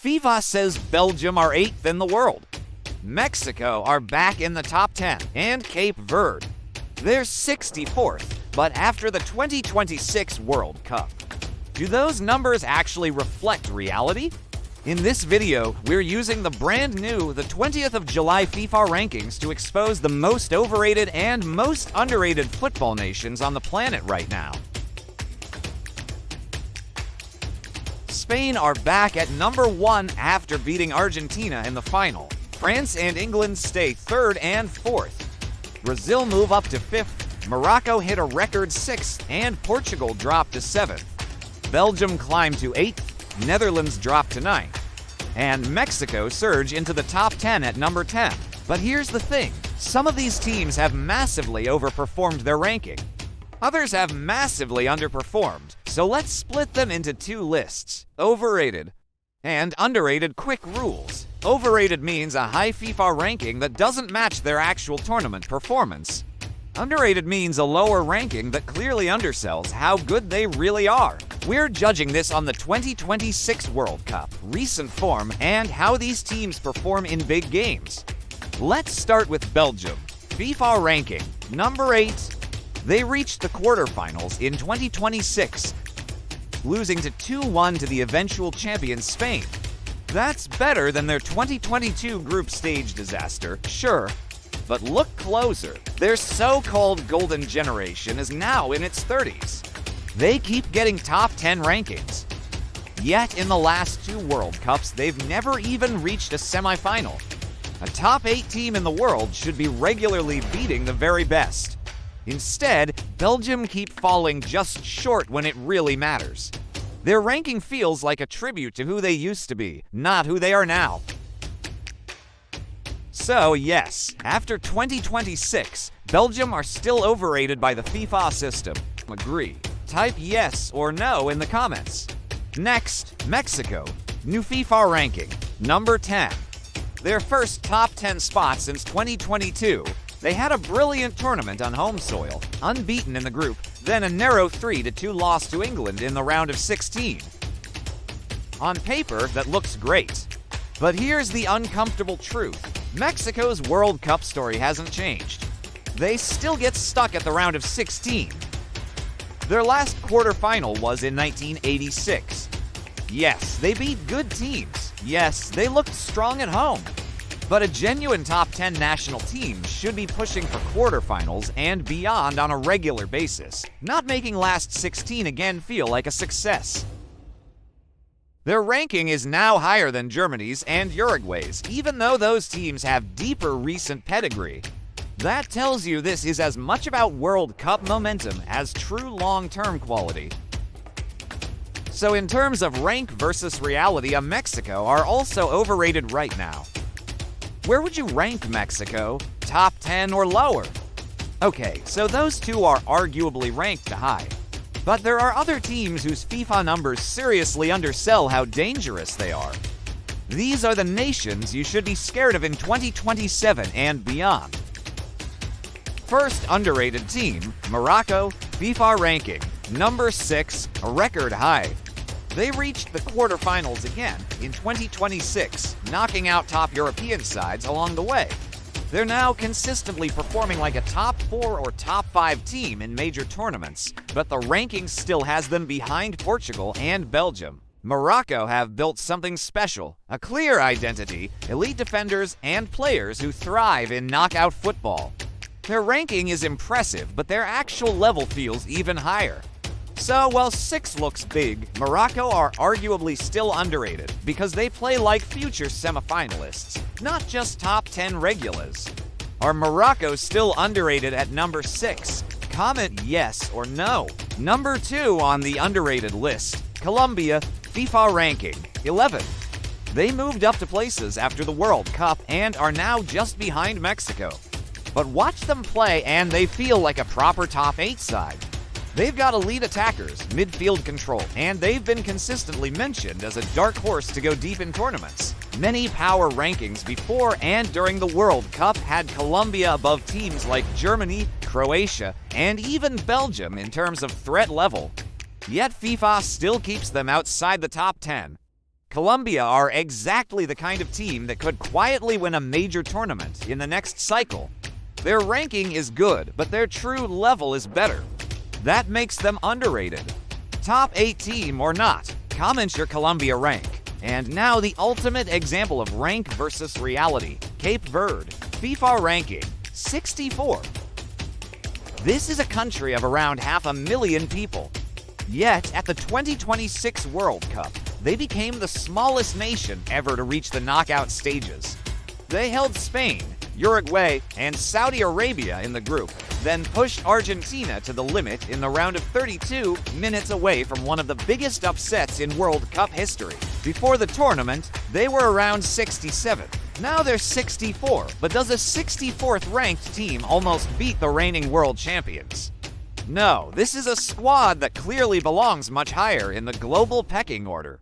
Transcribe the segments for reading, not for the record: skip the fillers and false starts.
FIFA says Belgium are 8th in the world. Mexico are back in the top 10, and Cape Verde. They're 64th, but after the 2026 World Cup. Do those numbers actually reflect reality? In this video, we're using the brand new, the 20th of July FIFA rankings to expose the most overrated and most underrated football nations on the planet right now. Spain are back at number 1 after beating Argentina in the final. France and England stay 3rd and 4th. Brazil move up to 5th, Morocco hit a record 6th, and Portugal dropped to 7th. Belgium climbed to 8th, Netherlands dropped to 9th, and Mexico surge into the top 10 at number 10. But here's the thing, some of these teams have massively overperformed their ranking. Others have massively underperformed, so let's split them into two lists, overrated and underrated. Quick rules. Overrated means a high FIFA ranking that doesn't match their actual tournament performance. Underrated means a lower ranking that clearly undersells how good they really are. We're judging this on the 2026 World Cup, recent form, and how these teams perform in big games. Let's start with Belgium. FIFA ranking, number 8. They reached the quarterfinals in 2026, losing to 2-1 to the eventual champion Spain. That's better than their 2022 group stage disaster, sure, but look closer. Their so-called golden generation is now in its 30s. They keep getting top 10 rankings. Yet in the last 2 World Cups, they've never even reached a semifinal. A top 8 team in the world should be regularly beating the very best. Instead, Belgium keep falling just short when it really matters. Their ranking feels like a tribute to who they used to be, not who they are now. So yes, after 2026, Belgium are still overrated by the FIFA system. Agree. Type yes or no in the comments. Next, Mexico. New FIFA ranking, number 10. Their first top 10 spot since 2022. They had a brilliant tournament on home soil, unbeaten in the group, then a narrow 3-2 loss to England in the round of 16. On paper, that looks great. But here's the uncomfortable truth. Mexico's World Cup story hasn't changed. They still get stuck at the round of 16. Their last quarterfinal was in 1986. Yes, they beat good teams. Yes, they looked strong at home. But a genuine top 10 national team should be pushing for quarterfinals and beyond on a regular basis, not making last 16 again feel like a success. Their ranking is now higher than Germany's and Uruguay's, even though those teams have deeper recent pedigree. That tells you this is as much about World Cup momentum as true long-term quality. So in terms of rank versus reality, Mexico are also overrated right now. Where would you rank Mexico? Top 10 or lower? Okay, so those two are arguably ranked high. But there are other teams whose FIFA numbers seriously undersell how dangerous they are. These are the nations you should be scared of in 2027 and beyond. First underrated team, Morocco, FIFA ranking, number 6, a record high. They reached the quarterfinals again in 2026, knocking out top European sides along the way. They're now consistently performing like a top 4 or top 5 team in major tournaments, but the ranking still has them behind Portugal and Belgium. Morocco have built something special, a clear identity, elite defenders, and players who thrive in knockout football. Their ranking is impressive, but their actual level feels even higher. So, while 6 looks big, Morocco are arguably still underrated because they play like future semifinalists, not just top 10 regulars. Are Morocco still underrated at number 6? Comment yes or no. Number 2 on the underrated list, Colombia, FIFA ranking, 11. They moved up to places after the World Cup and are now just behind Mexico. But watch them play and they feel like a proper top 8 side. They've got elite attackers, midfield control, and they've been consistently mentioned as a dark horse to go deep in tournaments. Many power rankings before and during the World Cup had Colombia above teams like Germany, Croatia, and even Belgium in terms of threat level. Yet FIFA still keeps them outside the top 10. Colombia are exactly the kind of team that could quietly win a major tournament in the next cycle. Their ranking is good, but their true level is better. That makes them underrated. Top 8 team or not, comment your Colombia rank. And now the ultimate example of rank versus reality. Cape Verde, FIFA ranking, 64. This is a country of around 500,000 people. Yet, at the 2026 World Cup, they became the smallest nation ever to reach the knockout stages. They held Spain, Uruguay, and Saudi Arabia in the group, then pushed Argentina to the limit in the round of 32, minutes away from one of the biggest upsets in World Cup history. Before the tournament, they were around 67. Now they're 64, but does a 64th ranked team almost beat the reigning world champions? No, this is a squad that clearly belongs much higher in the global pecking order.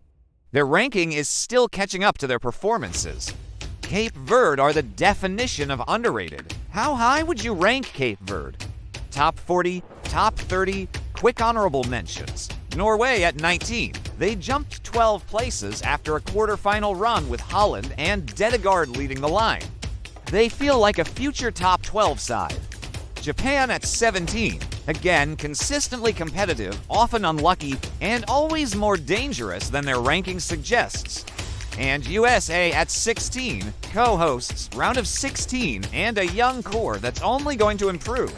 Their ranking is still catching up to their performances. Cape Verde are the definition of underrated. How high would you rank Cape Verde? Top 40, top 30, quick honorable mentions. Norway at 19. They jumped 12 places after a quarterfinal run with Holland and Dedegaard leading the line. They feel like a future top 12 side. Japan at 17. Again, consistently competitive, often unlucky, and always more dangerous than their ranking suggests. And USA at 16, co-hosts, round of 16, and a young core that's only going to improve.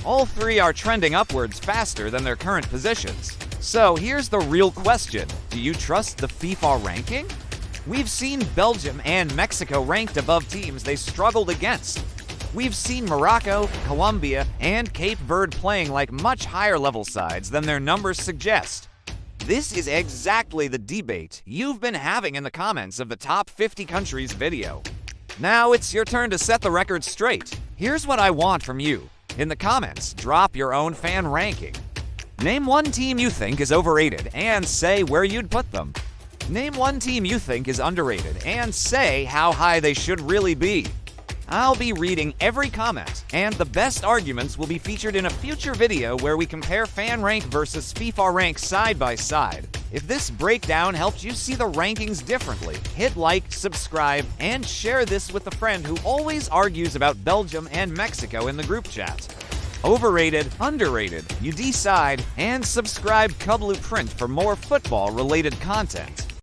All three are trending upwards faster than their current positions. So here's the real question. Do you trust the FIFA ranking? We've seen Belgium and Mexico ranked above teams they struggled against. We've seen Morocco, Colombia, and Cape Verde playing like much higher level sides than their numbers suggest. This is exactly the debate you've been having in the comments of the top 50 countries video. Now it's your turn to set the record straight. Here's what I want from you. In the comments, drop your own fan ranking. Name one team you think is overrated and say where you'd put them. Name one team you think is underrated and say how high they should really be. I'll be reading every comment, and the best arguments will be featured in a future video where we compare fan rank versus FIFA rank side by side. If this breakdown helped you see the rankings differently, hit like, subscribe, and share this with a friend who always argues about Belgium and Mexico in the group chat. Overrated, underrated, you decide, and subscribe to Blueprint for more football-related content.